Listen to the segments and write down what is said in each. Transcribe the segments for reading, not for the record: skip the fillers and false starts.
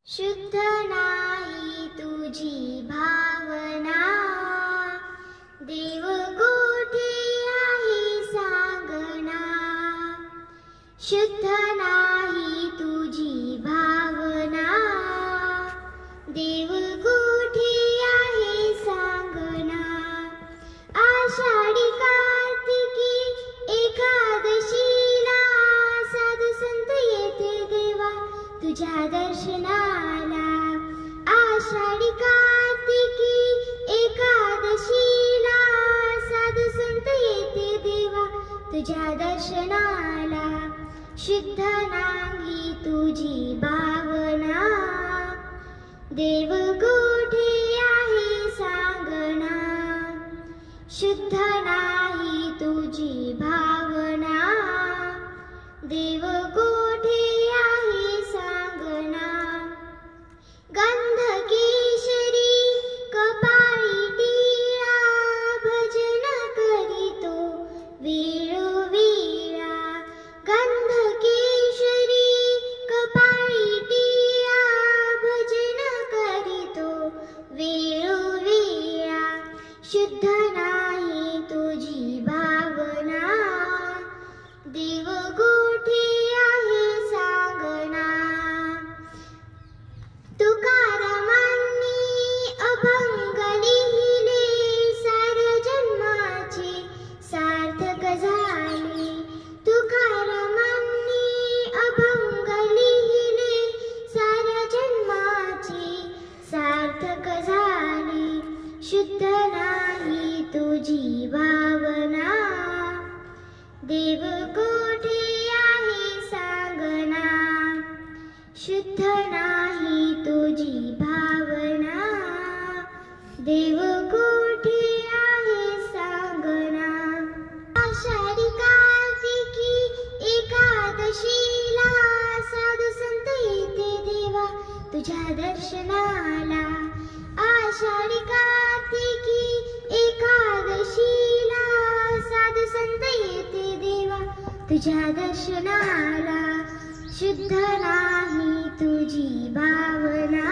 शुद्ध नाही तुझी भावना, देव कोठे आहे सांगना. शुद्ध नाही तुझी भावना, देव कोठे आहे सांगना. आषाढी कार्तिकी एकादशीला साधू संत येथे देवा तुझ्या दर्शनाला. आषाढी कार्तिकी एकादशीला साधू संत येथे देवा तुझ्या दर्शनाला. शुद्ध नाही तुझी भावना, देव कोठे आहे सांगना. शुद्ध नाही तुझी भावना, देव कोठे आहे सांगना. गंध केशरी कपाळी टिळा, भजन करीतो वेळोवेळा. गंध केशरी कपाळी टिळा, भजन करीतो वेळोवेळा. शुद्ध नाही तुझी भावना, देव कोठे आहे सांगना. तुकारामांनी अभंग लिहिले, साऱ्या जन्माचे सार्थक झाले. तुकारामांनी अभंग लिहिले, साऱ्या जन्माचे सार्थक झाले. शुद्ध नाही तुझी भावना, देव कोठे आहे सांगना. शुद्ध नाही तुझी भावना, देव कोठे आहे सांगना. आषाढी कार्तिकी एकादशीला साधू संत येथे देवा तुझ्या दर्शनाला. आषाढी कार्तिकी एकादशीला साधू संत येथे देवा तुझ्या दर्शनाला. शुद्ध नाही तुझी भावना,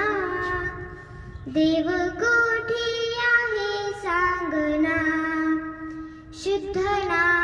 देव कोठे आहे सांगना. शुद्ध नाही